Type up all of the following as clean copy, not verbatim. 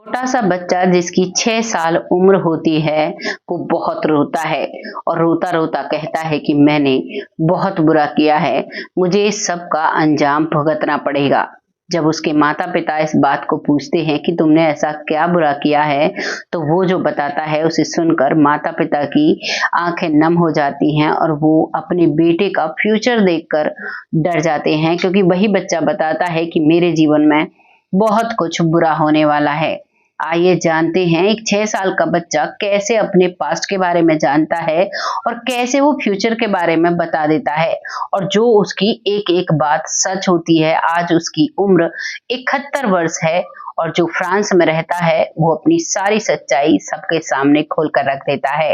छोटा सा बच्चा जिसकी 6 साल उम्र होती है, वो बहुत रोता है और रोता-रोता कहता है कि मैंने बहुत बुरा किया है, मुझे इस सब का अंजाम भुगतना पड़ेगा। जब उसके माता-पिता इस बात को पूछते हैं कि तुमने ऐसा क्या बुरा किया है, तो वो जो बताता है उसे सुनकर माता-पिता की आँखें नम हो जाती हैं और वो अपने बेटे का फ्यूचर देखकर डर जाते हैं, क्योंकि वही बच्चा बताता है कि मेरे जीवन में बहुत कुछ बुरा होने वाला है। आइए जानते हैं एक 6 साल का बच्चा कैसे अपने पास्ट के बारे में जानता है और कैसे वो फ्यूचर के बारे में बता देता है, और जो उसकी एक-एक बात सच होती है। आज उसकी उम्र 71 वर्ष है और जो फ्रांस में रहता है वो अपनी सारी सच्चाई सबके सामने खोल कर रख देता है।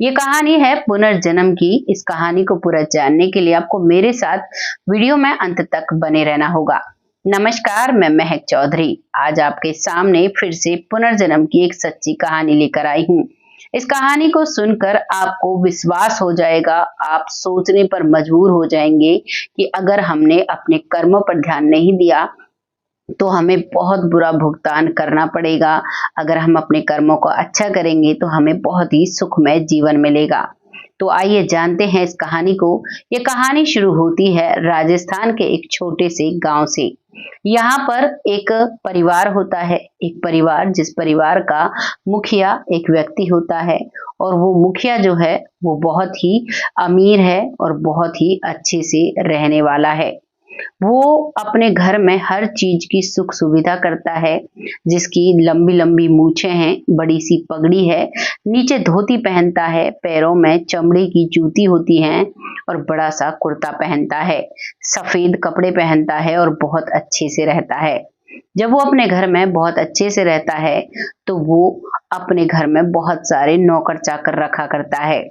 ये कहानी है पुनर्जन्म की। इस कहानी को पूरा जानने के लिए आपको मेरे साथ वीडियो में अंत तक बने रहना होगा। नमस्कार, मैं महक चौधरी आज आपके सामने फिर से पुनर्जन्म की एक सच्ची कहानी लेकर आई हूँ। इस कहानी को सुनकर आपको विश्वास हो जाएगा, आप सोचने पर मजबूर हो जाएंगे कि अगर हमने अपने कर्मों पर ध्यान नहीं दिया तो हमें बहुत बुरा भुगतान करना पड़ेगा। अगर हम अपने कर्मों को अच्छा करेंगे तो हमें बहुत ही सुखमय जीवन मिलेगा। तो आइए जानते हैं इस कहानी को। ये कहानी शुरू होती है राजस्थान के एक छोटे से गांव से। यहाँ पर एक परिवार होता है, एक परिवार जिस परिवार का मुखिया एक व्यक्ति होता है, और वो मुखिया जो है वो बहुत ही अमीर है और बहुत ही अच्छे से रहने वाला है। वो अपने घर में हर चीज की सुख सुविधा करता है, जिसकी लंबी लंबी मूछें हैं, बड़ी सी पगड़ी है, नीचे धोती पहनता है, पैरों में चमड़े की जूती होती हैं और बड़ा सा कुर्ता पहनता है, सफेद कपड़े पहनता है और बहुत अच्छे से रहता है। जब वो अपने घर में बहुत अच्छे से रहता है तो वो अपने घर में बहुत सारे नौकर चाकर रखा करता है।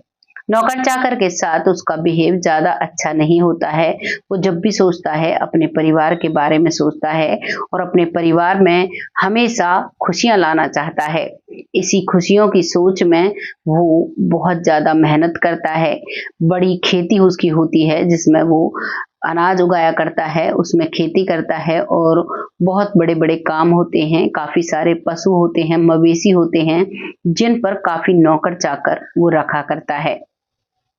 नौकर चाकर के साथ उसका बिहेव ज्यादा अच्छा नहीं होता है। वो जब भी सोचता है अपने परिवार के बारे में सोचता है और अपने परिवार में हमेशा खुशियां लाना चाहता है। इसी खुशियों की सोच में वो बहुत ज्यादा मेहनत करता है। बड़ी खेती उसकी होती है जिसमें वो अनाज उगाया करता है, उसमें खेती करता है और बहुत बड़े बड़े काम होते हैं। काफी सारे पशु होते हैं, मवेशी होते हैं, जिन पर काफी नौकर चाकर वो रखा करता है।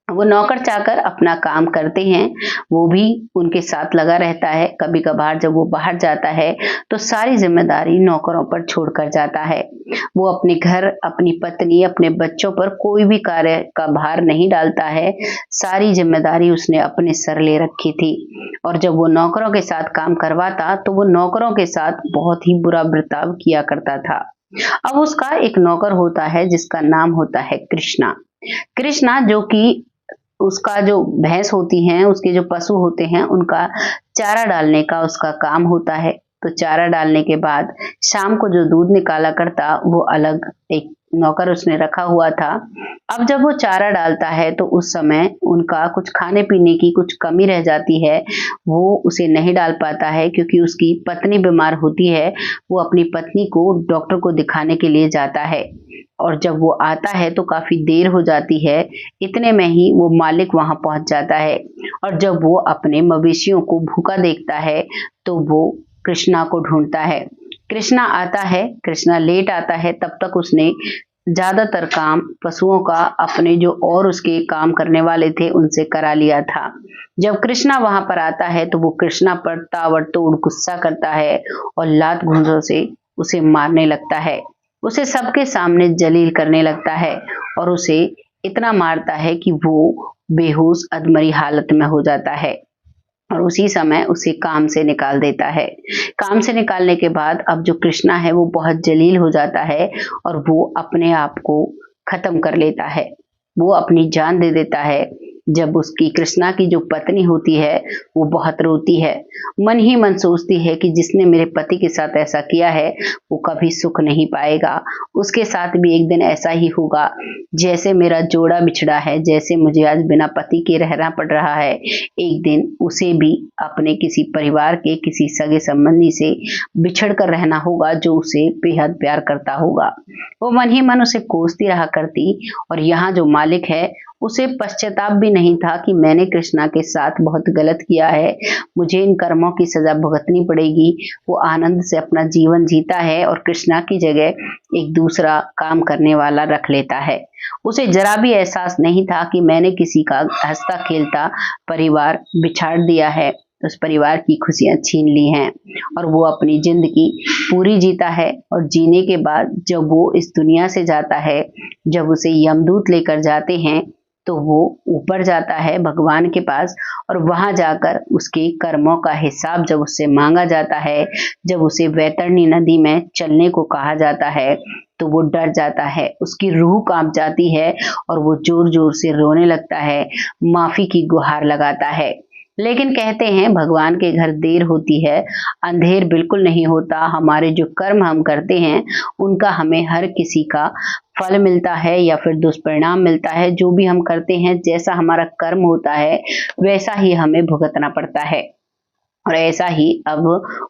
वो नौकर चाकर अपना काम करते हैं, वो भी उनके साथ लगा रहता है। कभी कभार जब वो बाहर जाता है तो सारी जिम्मेदारी नौकरों पर छोड़कर जाता है। वो अपने घर, अपनी पत्नी, अपने बच्चों पर कोई भी कार्य का भार नहीं डालता है। सारी जिम्मेदारी उसने अपने सर ले रखी थी, और जब वो नौकरों के साथ काम करवाता तो वो नौकरों के साथ बहुत ही बुरा बर्ताव किया करता था। अब उसका एक नौकर होता है जिसका नाम होता है कृष्णा। कृष्णा जो कि उसका जो भैंस होती हैं, उसके जो पशु होते हैं, उनका चारा डालने का उसका काम होता है। तो चारा डालने के बाद शाम को जो दूध निकाला करता, वो अलग एक नौकर उसने रखा हुआ था। अब जब वो चारा डालता है तो उस समय उनका कुछ खाने पीने की कुछ कमी रह जाती है, वो उसे नहीं डाल पाता है क्योंकि उसकी पत्नी बीमार होती है। वो अपनी पत्नी को डॉक्टर को दिखाने के लिए जाता है, और जब वो आता है तो काफी देर हो जाती है। इतने में ही वो मालिक वहां पहुंच जाता है, और जब वो अपने मवेशियों को भूखा देखता है तो वो कृष्णा को ढूंढता है। कृष्णा आता है, कृष्णा लेट आता है, तब तक उसने ज्यादातर काम पशुओं का अपने जो और उसके काम करने वाले थे उनसे करा लिया था। जब कृष्णा वहां पर आता है तो वो कृष्णा पर ताबड़तोड़ गुस्सा करता है और लात घूंसों से उसे मारने लगता है। उसे सबके सामने जलील करने लगता है और उसे इतना मारता है कि वो बेहोश अधमरी हालत में हो जाता है, और उसी समय उसे काम से निकाल देता है। काम से निकालने के बाद अब जो कृष्णा है वो बहुत जलील हो जाता है और वो अपने आप को खत्म कर लेता है, वो अपनी जान दे देता है। जब उसकी कृष्णा की जो पत्नी होती है वो बहुत रोती है, मन ही मन सोचती है कि जिसने मेरे पति के साथ ऐसा किया है वो कभी सुख नहीं पाएगा। उसके साथ भी एक दिन ऐसा ही होगा जैसे मेरा जोड़ा बिछड़ा है, जैसे मुझे आज बिना पति के रहना पड़ रहा है। एक दिन उसे भी अपने किसी परिवार के किसी सगे संबंधी से बिछड़ कर रहना होगा जो उसे बेहद प्यार करता होगा। वो मन ही मन उसे कोसती रहा करती, और यहाँ जो मालिक है उसे पश्चाताप भी नहीं था कि मैंने कृष्णा के साथ बहुत गलत किया है, मुझे इन कर्मों की सजा भुगतनी पड़ेगी। वो आनंद से अपना जीवन जीता है और कृष्णा की जगह एक दूसरा काम करने वाला रख लेता है। उसे जरा भी एहसास नहीं था कि मैंने किसी का हंसता खेलता परिवार बिछाड़ दिया है, उस परिवार की खुशियां छीन ली हैं और वो अपनी जिंदगी पूरी जीता है। और जीने के बाद जब वो इस दुनिया से जाता है, जब उसे यमदूत लेकर जाते हैं, तो वो ऊपर जाता है भगवान के पास और वहां जाकर उसके कर्मों का हिसाब जब उससे मांगा जाता है, जब उसे वैतरणी नदी में चलने को कहा जाता है, तो वो डर जाता है, उसकी रूह कांप जाती है और वो जोर जोर से रोने लगता है, माफी की गुहार लगाता है। लेकिन कहते हैं भगवान के घर देर होती है, अंधेर बिल्कुल नहीं होता। हमारे जो कर्म हम करते हैं उनका हमें हर किसी का फल मिलता है या फिर दुष्परिणाम मिलता है। जो भी हम करते हैं, जैसा हमारा कर्म होता है वैसा ही हमें भुगतना पड़ता है। और ऐसा ही अब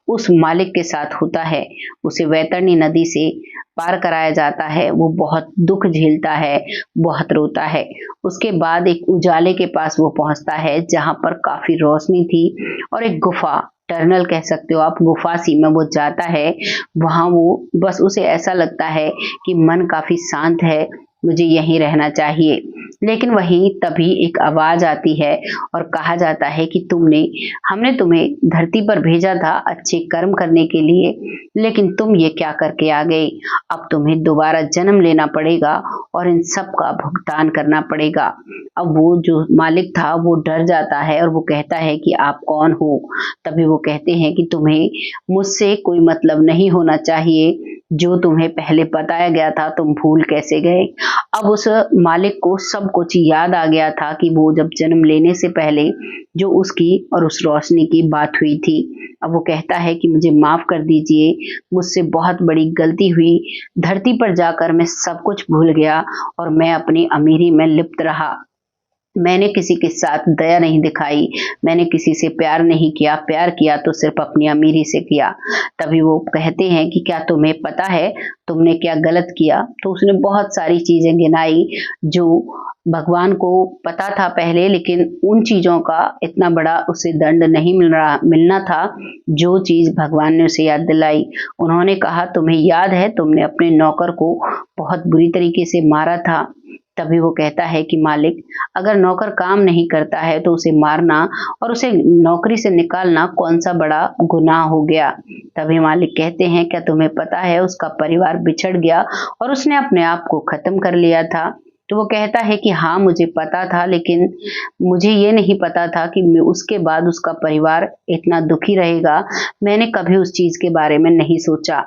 उस मालिक के साथ होता है। उसे वैतरणी नदी से पार कराया जाता है, वो बहुत दुख झेलता है, बहुत रोता है। उसके बाद एक उजाले के पास वो पहुंचता है जहां पर काफी रोशनी थी और एक गुफा, टनल कह सकते हो आप, गुफा सी में वो जाता है। वहां वो बस उसे ऐसा लगता है कि मन काफी शांत है, मुझे यहीं रहना चाहिए। लेकिन वहीं तभी एक आवाज आती है और कहा जाता है कि हमने तुम्हें धरती पर भेजा था अच्छे कर्म करने के लिए, लेकिन तुम ये क्या करके आ गए। अब तुम्हें दोबारा जन्म लेना पड़ेगा और इन सब का भुगतान करना पड़ेगा। अब वो जो मालिक था वो डर जाता है और वो कहता है कि आप कौन हो। तभी वो कहते हैं कि तुम्हें मुझसे कोई मतलब नहीं होना चाहिए, जो तुम्हें पहले बताया गया था तुम भूल कैसे गए। अब उस मालिक को सब कुछ याद आ गया था कि वो जब जन्म लेने से पहले जो उसकी और उस रोशनी की बात हुई थी। अब वो कहता है कि मुझे माफ कर दीजिए, मुझसे बहुत बड़ी गलती हुई, धरती पर जाकर मैं सब कुछ भूल गया और मैं अपनी अमीरी में लिप्त रहा। मैंने किसी के साथ दया नहीं दिखाई, मैंने किसी से प्यार नहीं किया, प्यार किया तो सिर्फ अपनी अमीरी से किया। तभी वो कहते हैं कि क्या तुम्हें पता है तुमने क्या गलत किया। तो उसने बहुत सारी चीजें गिनाई जो भगवान को पता था पहले, लेकिन उन चीजों का इतना बड़ा उसे दंड नहीं मिलना था जो चीज भगवान ने उसे याद दिलाई। उन्होंने कहा तुम्हें याद है तुमने अपने नौकर को बहुत बुरी तरीके से मारा था। तभी वो कहता है कि मालिक, अगर नौकर काम नहीं करता है तो उसे मारना और उसे नौकरी से निकालना कौन सा बड़ा गुनाह हो गया। तभी मालिक कहते हैं क्या तुम्हें पता है उसका परिवार बिछड़ गया और उसने अपने आप को खत्म कर लिया था। तो वो कहता है कि हाँ मुझे पता था, लेकिन मुझे ये नहीं पता था कि उसके बाद उसका परिवार इतना दुखी रहेगा। मैंने कभी उस चीज के बारे में नहीं सोचा।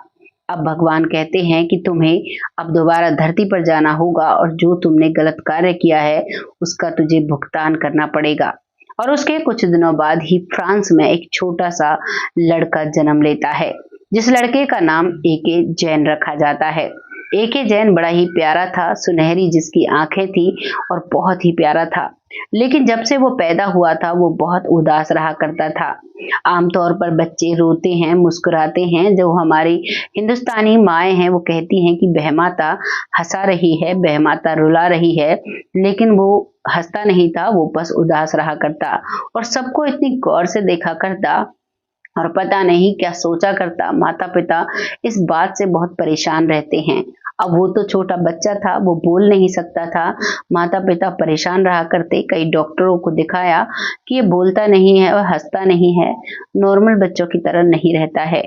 अब भगवान कहते हैं कि तुम्हें अब दोबारा धरती पर जाना होगा और जो तुमने गलत कार्य किया है उसका तुझे भुगतान करना पड़ेगा। और उसके कुछ दिनों बाद ही फ्रांस में एक छोटा सा लड़का जन्म लेता है, जिस लड़के का नाम एके जैन रखा जाता है। एके जैन बड़ा ही प्यारा था, सुनहरी जिसकी आंखें थी और बहुत ही प्यारा था। लेकिन जब से वो पैदा हुआ था वो बहुत उदास रहा करता था। आमतौर पर बच्चे रोते हैं, मुस्कुराते हैं। जो हमारी हिंदुस्तानी माएँ हैं वो कहती हैं कि बहमाता हंसा रही है, बहमाता रुला रही है, लेकिन वो हंसता नहीं था, वो बस उदास रहा करता और सबको इतनी गौर से देखा करता और पता नहीं क्या सोचा करता। माता पिता इस बात से बहुत परेशान रहते हैं। अब वो तो छोटा बच्चा था, वो बोल नहीं सकता था। माता पिता परेशान रहा करते, कई डॉक्टरों को दिखाया कि ये बोलता नहीं है और हंसता नहीं है, नॉर्मल बच्चों की तरह नहीं रहता है।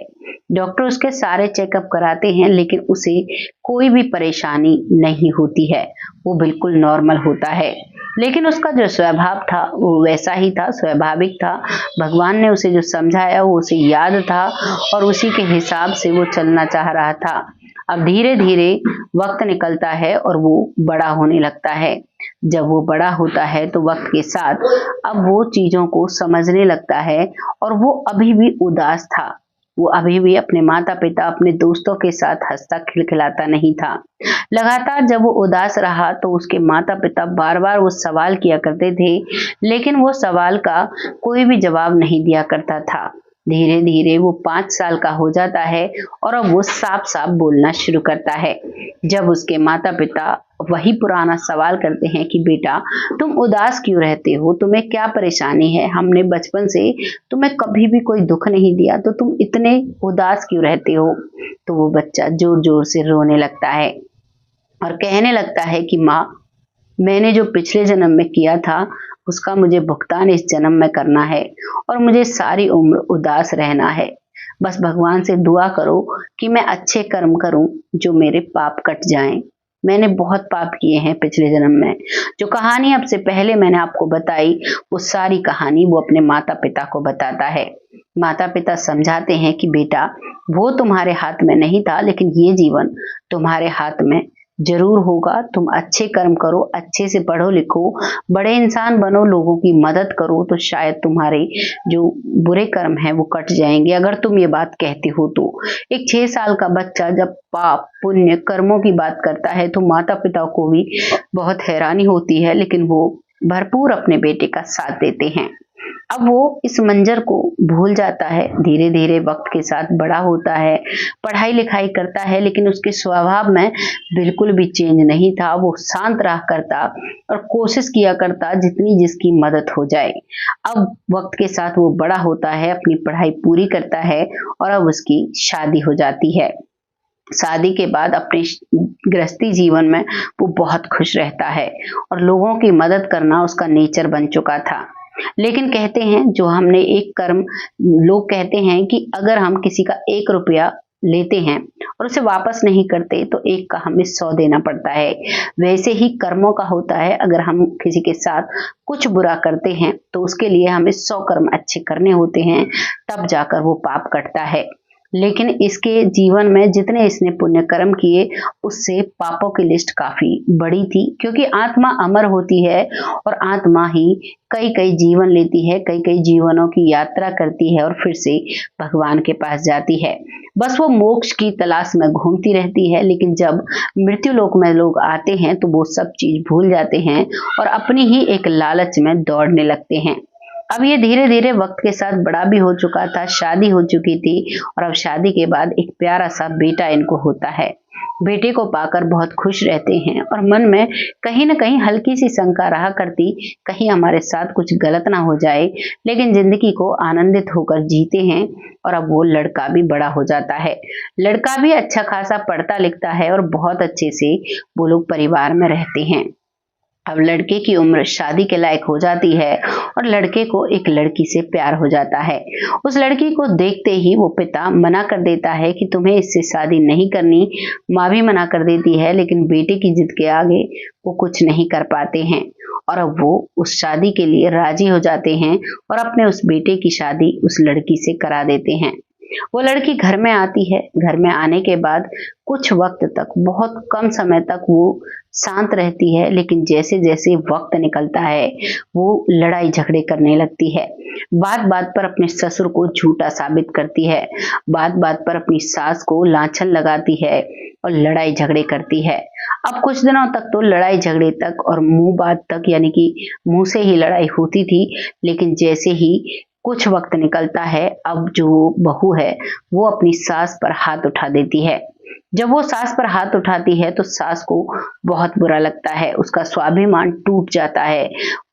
डॉक्टर उसके सारे चेकअप कराते हैं लेकिन उसे कोई भी परेशानी नहीं होती है, वो बिल्कुल नॉर्मल होता है। लेकिन उसका जो स्वभाव था वो वैसा ही था, स्वाभाविक था। भगवान ने उसे जो समझाया वो उसे याद था और उसी के हिसाब से वो चलना चाह रहा था। अब धीरे धीरे वक्त निकलता है और वो बड़ा होने लगता है। जब वो बड़ा होता है तो वक्त के साथ अब वो चीजों को समझने लगता है और वो अभी भी उदास था। वो अभी भी अपने माता पिता, अपने दोस्तों के साथ हंसता खिलखिलाता नहीं था। लगातार जब वो उदास रहा तो उसके माता पिता बार बार वो सवाल किया करते थे, लेकिन वो सवाल का कोई भी जवाब नहीं दिया करता था। धीरे धीरे वो 5 साल का हो जाता है और अब वो साफ साफ बोलना शुरू करता है। जब उसके माता पिता वही पुराना सवाल करते हैं कि बेटा तुम उदास क्यों रहते हो, तुम्हें क्या परेशानी है, हमने बचपन से तुम्हें कभी भी कोई दुख नहीं दिया तो तुम इतने उदास क्यों रहते हो, तो वो बच्चा जोर जोर से रोने लगता है और कहने लगता है कि माँ, मैंने जो पिछले जन्म में किया था उसका मुझे भुगतान इस जन्म में करना है और मुझे सारी उम्र उदास रहना है। बस भगवान से दुआ करो कि मैं अच्छे कर्म करूं जो मेरे पाप कट जाएं। मैंने बहुत पाप किए हैं पिछले जन्म में। जो कहानी अब से पहले मैंने आपको बताई वो सारी कहानी वो अपने माता पिता को बताता है। माता पिता समझाते हैं कि बेटा वो तुम्हारे हाथ में नहीं था लेकिन ये जीवन तुम्हारे हाथ में जरूर होगा। तुम अच्छे कर्म करो, अच्छे से पढ़ो लिखो, बड़े इंसान बनो, लोगों की मदद करो तो शायद तुम्हारे जो बुरे कर्म हैं वो कट जाएंगे, अगर तुम ये बात कहते हो तो। एक 6 साल का बच्चा जब पाप पुण्य कर्मों की बात करता है तो माता पिता को भी बहुत हैरानी होती है, लेकिन वो भरपूर अपने बेटे का साथ देते हैं। अब वो इस मंजर को भूल जाता है, धीरे धीरे वक्त के साथ बड़ा होता है, पढ़ाई लिखाई करता है, लेकिन उसके स्वभाव में बिल्कुल भी चेंज नहीं था। वो शांत रहा करता और कोशिश किया करता जितनी जिसकी मदद हो जाए। अब वक्त के साथ वो बड़ा होता है, अपनी पढ़ाई पूरी करता है और अब उसकी शादी हो जाती है। शादी के बाद अपने गृहस्थी जीवन में वो बहुत खुश रहता है और लोगों की मदद करना उसका नेचर बन चुका था। लेकिन कहते हैं जो हमने एक कर्म, लोग कहते हैं कि अगर हम किसी का 1 रुपया लेते हैं और उसे वापस नहीं करते तो 1 का हमें 100 देना पड़ता है। वैसे ही कर्मों का होता है, अगर हम किसी के साथ कुछ बुरा करते हैं तो उसके लिए हमें 100 कर्म अच्छे करने होते हैं, तब जाकर वो पाप कटता है। लेकिन इसके जीवन में जितने इसने पुण्य कर्म किए उससे पापों की लिस्ट काफी बड़ी थी, क्योंकि आत्मा अमर होती है और आत्मा ही कई कई जीवन लेती है, कई कई जीवनों की यात्रा करती है और फिर से भगवान के पास जाती है। बस वो मोक्ष की तलाश में घूमती रहती है, लेकिन जब मृत्यु लोक में लोग आते हैं तो वो सब चीज भूल जाते हैं और अपनी ही एक लालच में दौड़ने लगते हैं। अब ये धीरे धीरे वक्त के साथ बड़ा भी हो चुका था, शादी हो चुकी थी और अब शादी के बाद एक प्यारा सा बेटा इनको होता है। बेटे को पाकर बहुत खुश रहते हैं और मन में कहीं ना कहीं हल्की सी शंका रहा करती, कहीं हमारे साथ कुछ गलत ना हो जाए, लेकिन जिंदगी को आनंदित होकर जीते हैं। और अब वो लड़का भी बड़ा हो जाता है, लड़का भी अच्छा खासा पढ़ता लिखता है और बहुत अच्छे से वो लोग परिवार में रहते हैं। अब लड़के की उम्र शादी के लायक हो जाती है और लड़के को एक लड़की से प्यार हो जाता है। उस लड़की को देखते ही वो पिता मना कर देता है कि तुम्हें इससे शादी नहीं करनी, माँ भी मना कर देती है, लेकिन बेटे की जिद के आगे वो कुछ नहीं कर पाते हैं और अब वो उस शादी के लिए राजी हो जाते हैं और अपने उस बेटे की शादी उस लड़की से करा देते हैं। वो लड़की घर में आती है, घर में आने के बाद कुछ वक्त तक, बहुत कम समय तक वो शांत रहती है, लेकिन जैसे जैसे वक्त निकलता है वो लड़ाई झगड़े करने लगती है। बात बात पर अपने ससुर को झूठा साबित करती है, बात बात पर अपनी सास को लांछन लगाती है और लड़ाई झगड़े करती है। अब कुछ दिनों तक तो लड़ाई झगड़े तक और मुंह बात तक, यानी कि मुंह से ही लड़ाई होती थी, लेकिन जैसे ही कुछ वक्त निकलता है अब जो बहू है वो अपनी सास पर हाथ उठा देती है। जब वो सास पर हाथ उठाती है तो सास को बहुत बुरा लगता है, उसका स्वाभिमान टूट जाता है,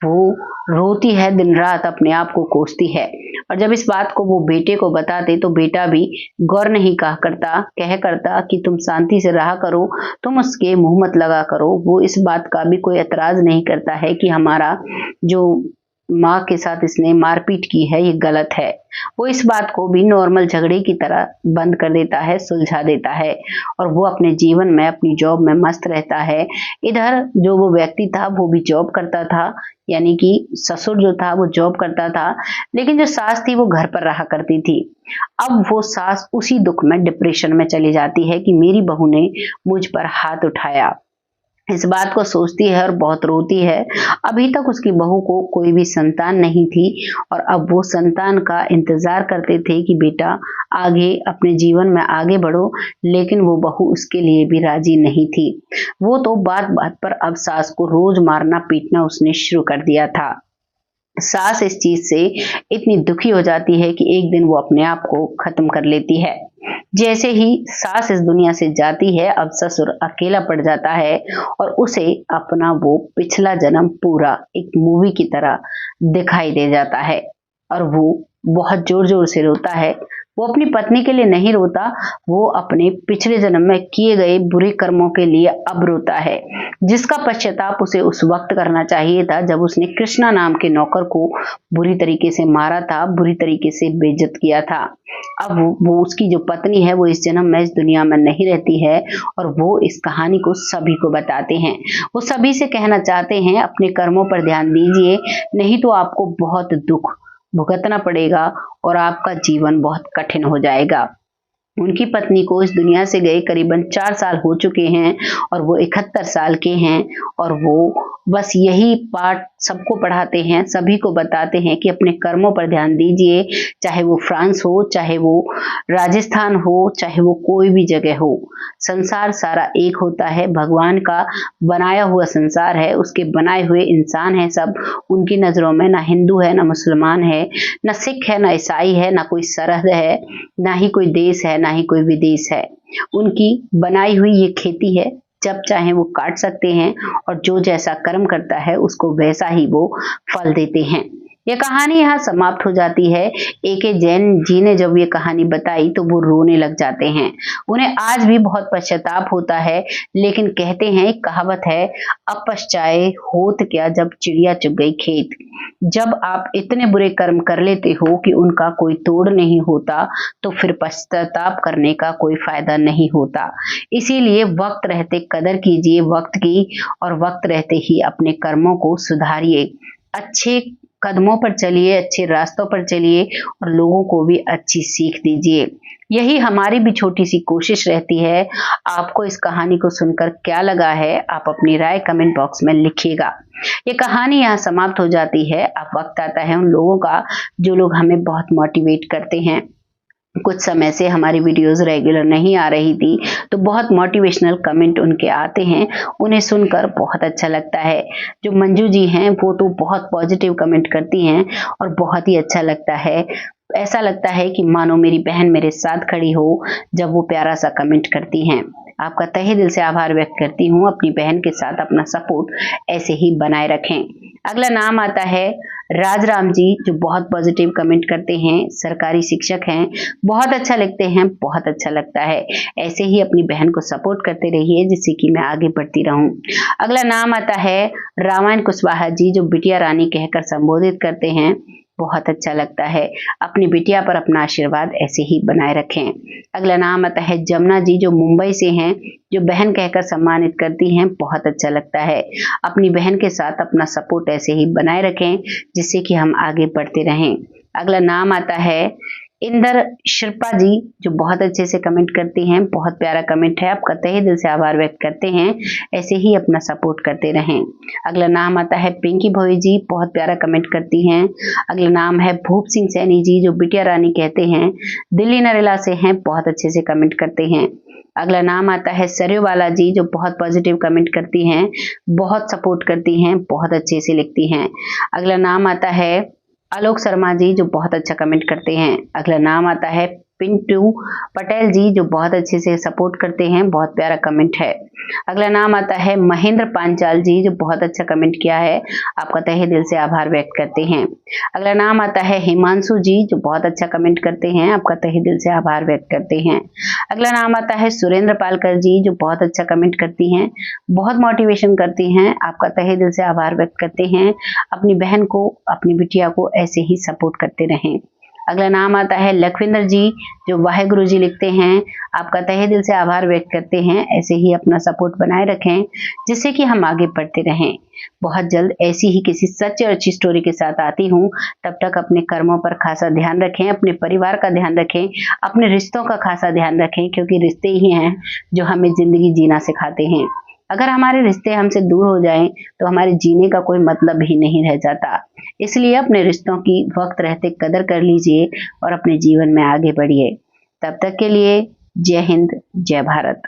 वो रोती है, दिन रात अपने आप को कोसती है। और जब इस बात को वो बेटे को बताते तो बेटा भी गौर नहीं कह करता कि तुम शांति से रहा करो, तुम उसके मुंह मत लगा करो। वो इस बात का भी कोई एतराज नहीं करता है कि हमारा जो माँ के साथ इसने मारपीट की है ये गलत है। वो इस बात को भी नॉर्मल झगड़े की तरह बंद कर देता है, सुलझा देता है और वो अपने जीवन में अपनी जॉब में मस्त रहता है। इधर जो वो व्यक्ति था वो भी जॉब करता था, यानी कि ससुर जो था वो जॉब करता था, लेकिन जो सास थी वो घर पर रहा करती थी। अब वो सास उसी दुख में डिप्रेशन में चली जाती है कि मेरी बहू ने मुझ पर हाथ उठाया। इस बात को सोचती है और बहुत रोती है। अभी तक उसकी बहू को कोई भी संतान नहीं थी और अब वो संतान का इंतजार करते थे कि बेटा आगे अपने जीवन में आगे बढ़ो, लेकिन वो बहू उसके लिए भी राजी नहीं थी। वो तो बात बात पर अब सास को रोज मारना पीटना उसने शुरू कर दिया था। सास इस चीज से इतनी दुखी हो जाती है कि एक दिन वो अपने आप को खत्म कर लेती है। जैसे ही सास इस दुनिया से जाती है, अब ससुर अकेला पड़ जाता है और उसे अपना वो पिछला जन्म पूरा एक मूवी की तरह दिखाई दे जाता है और वो बहुत जोर जोर से रोता है। वो अपनी पत्नी के लिए नहीं रोता, वो अपने पिछले जन्म में किए गए बुरे कर्मों के लिए अब रोता है, जिसका पश्चाताप उसे उस वक्त करना चाहिए था जब उसने कृष्णा नाम के नौकर को बुरी तरीके से मारा था, बुरी तरीके से बेइज्जत किया था। अब वो उसकी जो पत्नी है वो इस जन्म में इस दुनिया में नहीं रहती है और वो इस कहानी को सभी को बताते हैं। वो सभी से कहना चाहते हैं अपने कर्मों पर ध्यान दीजिए, नहीं तो आपको बहुत दुख भुगतना पड़ेगा और आपका जीवन बहुत कठिन हो जाएगा। उनकी पत्नी को इस दुनिया से गए करीबन 4 साल हो चुके हैं और वो 71 साल के हैं और वो बस यही पाठ सबको पढ़ाते हैं, सभी को बताते हैं कि अपने कर्मों पर ध्यान दीजिए, चाहे वो फ्रांस हो, चाहे वो राजस्थान हो, चाहे वो कोई भी जगह हो। संसार सारा एक होता है, भगवान का बनाया हुआ संसार है, उसके बनाए हुए इंसान है सब। उनकी नजरों में ना हिंदू है, ना मुसलमान है, ना सिख है, ना ईसाई है, ना कोई सरहद है, ना ही कोई देश है, ना ही कोई विदेश है। उनकी बनाई हुई ये खेती है, जब चाहे वो काट सकते हैं और जो जैसा कर्म करता है उसको वैसा ही वो फल देते हैं। ये कहानी यहाँ समाप्त हो जाती है। ए.के. जैन जी ने जब ये कहानी बताई तो वो रोने लग जाते हैं। उन्हें आज भी बहुत पश्चाताप होता है, लेकिन कहते हैं, एक कहावत है, अब पछताए होत क्या जब चिड़िया चुग गई खेत। जब आप इतने बुरे कर्म कर लेते हो कि उनका कोई तोड़ नहीं होता, तो फिर पश्चाताप करने का कोई फायदा नहीं होता। इसीलिए वक्त रहते कदर कीजिए वक्त की और वक्त रहते ही अपने कर्मों को सुधारिए। अच्छे कदमों पर चलिए, अच्छे रास्तों पर चलिए और लोगों को भी अच्छी सीख दीजिए। यही हमारी भी छोटी सी कोशिश रहती है। आपको इस कहानी को सुनकर क्या लगा है, आप अपनी राय कमेंट बॉक्स में लिखिएगा। ये कहानी यहाँ समाप्त हो जाती है। अब वक्त आता है उन लोगों का जो लोग हमें बहुत मोटिवेट करते हैं। कुछ समय से हमारी वीडियोस रेगुलर नहीं आ रही थी, तो बहुत मोटिवेशनल कमेंट उनके आते हैं, उन्हें सुनकर बहुत अच्छा लगता है। जो मंजू जी हैं वो तो बहुत पॉजिटिव कमेंट करती हैं और बहुत ही अच्छा लगता है। ऐसा लगता है कि मानो मेरी बहन मेरे साथ खड़ी हो जब वो प्यारा सा कमेंट करती हैं। आपका तहे दिल से आभार व्यक्त करती हूँ। अपनी बहन के साथ अपना सपोर्ट ऐसे ही बनाए रखें। अगला नाम आता है राजराम जी, जो बहुत पॉजिटिव कमेंट करते हैं, सरकारी शिक्षक हैं, बहुत अच्छा लिखते हैं, बहुत अच्छा लगता है। ऐसे ही अपनी बहन को सपोर्ट करते रहिए जिससे कि मैं आगे बढ़ती रहूं। अगला नाम आता है रामायण कुशवाहा जी, जो बिटिया रानी कहकर संबोधित करते हैं, बहुत अच्छा लगता है। अपनी बिटिया पर अपना आशीर्वाद ऐसे ही बनाए रखें। अगला नाम आता है जमुना जी, जो मुंबई से हैं, जो बहन कहकर सम्मानित करती हैं, बहुत अच्छा लगता है। अपनी बहन के साथ अपना सपोर्ट ऐसे ही बनाए रखें जिससे कि हम आगे बढ़ते रहें। अगला नाम आता है इंदर शिल्पा जी, जो बहुत अच्छे से कमेंट करती हैं, बहुत प्यारा कमेंट है। आपका तहे दिल से आभार व्यक्त करते हैं, ऐसे ही अपना सपोर्ट करते रहें। अगला नाम आता है पिंकी भोई जी, बहुत प्यारा कमेंट करती हैं। अगला नाम है भूप सिंह सैनी जी, जो बिटिया रानी कहते हैं, दिल्ली नरेला से हैं, बहुत अच्छे से कमेंट करते हैं। अगला नाम आता है सरयू वाला जी, जो बहुत पॉजिटिव कमेंट करती हैं, बहुत सपोर्ट करती हैं, बहुत अच्छे से लिखती हैं। अगला नाम आता है आलोक शर्मा जी, जो बहुत अच्छा कमेंट करते हैं। अगला नाम आता है पिंटू पटेल जी, जो बहुत अच्छे से सपोर्ट करते हैं, बहुत प्यारा कमेंट है। अगला नाम आता है महेंद्र पांचाल जी, जो बहुत अच्छा कमेंट किया है, आपका तहे दिल से आभार व्यक्त करते हैं। अगला नाम आता है हिमांशु जी, जो बहुत अच्छा कमेंट करते हैं, आपका तहे दिल से आभार व्यक्त करते हैं। अगला नाम आता है सुरेंद्र पालकर जी, जो बहुत अच्छा कमेंट करती हैं, बहुत मोटिवेशन करती हैं, आपका तहे दिल से आभार व्यक्त करते हैं। अपनी बहन को, अपनी बिटिया को ऐसे ही सपोर्ट करते रहें। अगला नाम आता है लखविंदर जी, जो वाहेगुरु जी लिखते हैं, आपका तहे दिल से आभार व्यक्त करते हैं, ऐसे ही अपना सपोर्ट बनाए रखें जिससे कि हम आगे बढ़ते रहें। बहुत जल्द ऐसी ही किसी सच्ची और अच्छी स्टोरी के साथ आती हूँ। तब तक अपने कर्मों पर खासा ध्यान रखें, अपने परिवार का ध्यान रखें, अपने रिश्तों का खासा ध्यान रखें, क्योंकि रिश्ते ही हैं जो हमें जिंदगी जीना सिखाते हैं। अगर हमारे रिश्ते हमसे दूर हो जाएं तो हमारे जीने का कोई मतलब ही नहीं रह जाता। इसलिए अपने रिश्तों की वक्त रहते कदर कर लीजिए और अपने जीवन में आगे बढ़िए। तब तक के लिए जय हिंद, जय भारत।